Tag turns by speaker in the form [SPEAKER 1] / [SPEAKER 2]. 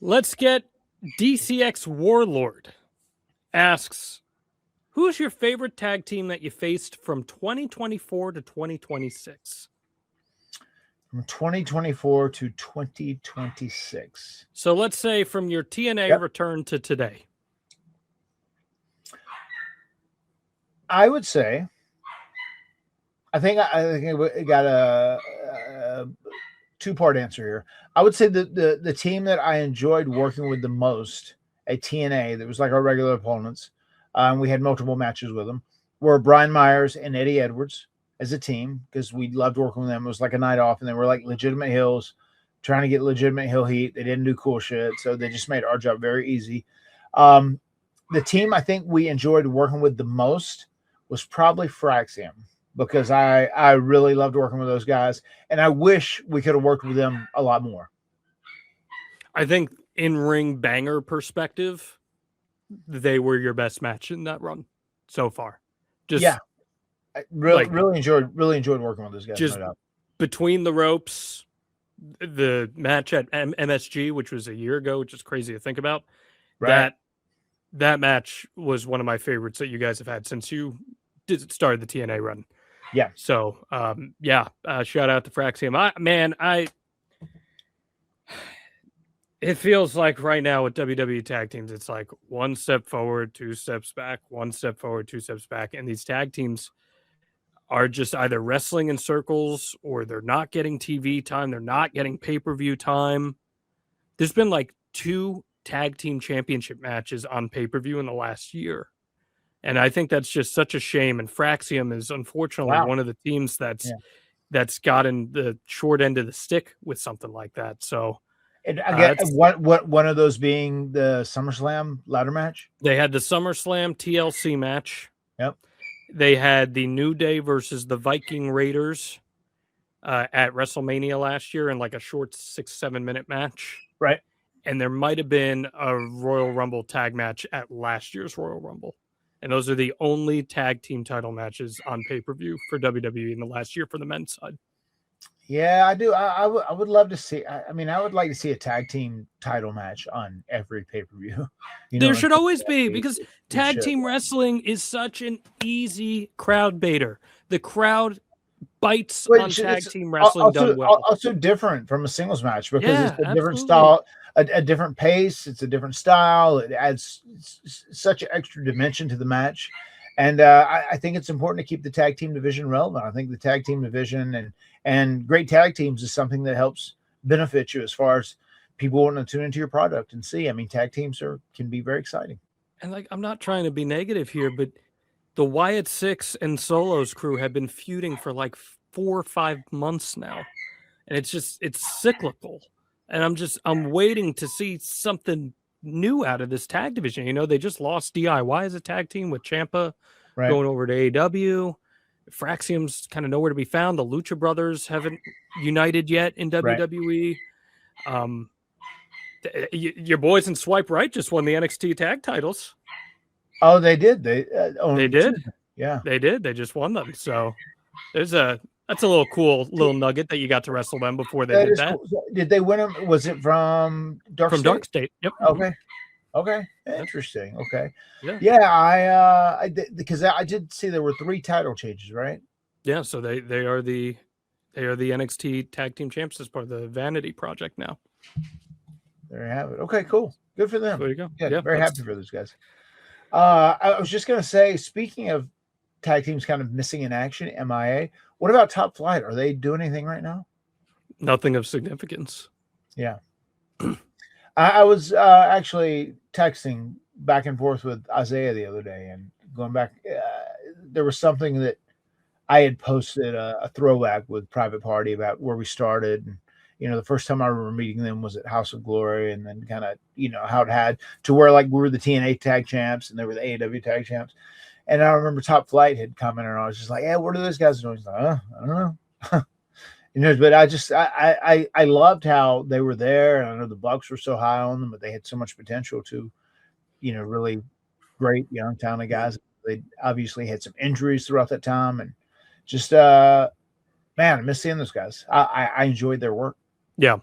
[SPEAKER 1] Let's get DCX Warlord asks, who's your favorite tag team that you faced from 2024 to 2026?
[SPEAKER 2] From 2024 to 2026.
[SPEAKER 1] So let's say from your TNA return to today.
[SPEAKER 2] I would say, I think it got a two-part answer here. I would say the team that I enjoyed working with the most at TNA, that was like our regular opponents, we had multiple matches with them, were Brian Myers and Eddie Edwards as a team, because we loved working with them. It was like a night off, and they were like legitimate heels, trying to get legitimate heel heat. They didn't do cool shit, so they just made our job very easy. The team I think we enjoyed working with the most was probably Fraxium, because I really loved working with those guys, and I wish we could have worked with them a lot more.
[SPEAKER 1] I think in-ring banger perspective, they were your best match in that run so far. Just
[SPEAKER 2] I really enjoyed working with those guys.
[SPEAKER 1] Just between the ropes, the match at MSG, which was a year ago, which is crazy to think about.
[SPEAKER 2] Right.
[SPEAKER 1] That match was one of my favorites that you guys have had since you started the TNA run.
[SPEAKER 2] Yeah.
[SPEAKER 1] So, shout out to Fraxium. It feels like right now with WWE tag teams, it's like one step forward, two steps back, one step forward, two steps back. And these tag teams are just either wrestling in circles, or they're not getting TV time. They're not getting pay-per-view time. There's been like 2 tag team championship matches on pay-per-view in the last year. And I think that's just such a shame. And Fraxium is unfortunately one of the teams that's gotten the short end of the stick with something like that. So,
[SPEAKER 2] and again, one of those being the SummerSlam ladder match.
[SPEAKER 1] They had the SummerSlam TLC match.
[SPEAKER 2] Yep.
[SPEAKER 1] They had the New Day versus the Viking Raiders at WrestleMania last year in like a short 6-7 minute match.
[SPEAKER 2] Right.
[SPEAKER 1] And there might have been a Royal Rumble tag match at last year's Royal Rumble. And those are the only tag team title matches on pay-per-view for WWE in the last year for the men's side.
[SPEAKER 2] Yeah, I do. I would love to see. I mean, I would like to see a tag team title match on every pay-per-view.
[SPEAKER 1] There should always be, because tag team wrestling is such an easy crowd baiter. The crowd bites on tag team wrestling done well.
[SPEAKER 2] Also different from a singles match, because it's a different style, a different pace. It's a different style. It adds such an extra dimension to the match. And I think it's important to keep the tag team division relevant. I think the tag team division and great tag teams is something that helps benefit you as far as people wanting to tune into your product and see. I mean, tag teams can be very exciting.
[SPEAKER 1] And like, I'm not trying to be negative here, but the Wyatt Six and Solos crew have been feuding for like 4 or 5 months now. And it's cyclical. And I'm waiting to see something new out of this tag division. You know, they just lost DIY as a tag team with Ciampa going over to AEW. Fraxium's kind of nowhere to be found. The Lucha Brothers haven't united yet in WWE. Your boys in Swipe Right just won the NXT tag titles.
[SPEAKER 2] Oh, they did. They
[SPEAKER 1] did.
[SPEAKER 2] Yeah,
[SPEAKER 1] they did. They just won them. So that's a little cool little nugget that you got to wrestle them before they did that.
[SPEAKER 2] Cool. Did they win them? Was it from Dark State?
[SPEAKER 1] Dark State. Yep.
[SPEAKER 2] Okay. Interesting. Okay. Yeah. Because I did see there were 3 title changes, right?
[SPEAKER 1] Yeah. So they are the NXT tag team champs as part of the Vanity Project now.
[SPEAKER 2] There you have it. Okay, cool. Good for them.
[SPEAKER 1] There you go.
[SPEAKER 2] Yeah, very happy for those guys. I was just going to say, speaking of tag teams kind of missing in action, MIA, what about Top Flight? Are they doing anything right now?
[SPEAKER 1] Nothing of significance.
[SPEAKER 2] Yeah. I was actually texting back and forth with Isaiah the other day, and going back, there was something that I had posted a throwback with Private Party about where we started. And, you know, the first time I remember meeting them was at House of Glory, and then kind of, you know, how it had to where like we were the TNA tag champs and they were the AEW tag champs. And I remember Top Flight had commented, and I was just like, "Yeah, what are those guys doing?" He's like, I don't know. You know, but I loved how they were there, and I know the Bucks were so high on them, but they had so much potential to, you know, really great young talented guys. They obviously had some injuries throughout that time, and just man, I miss seeing those guys. I enjoyed their work.
[SPEAKER 1] Yeah,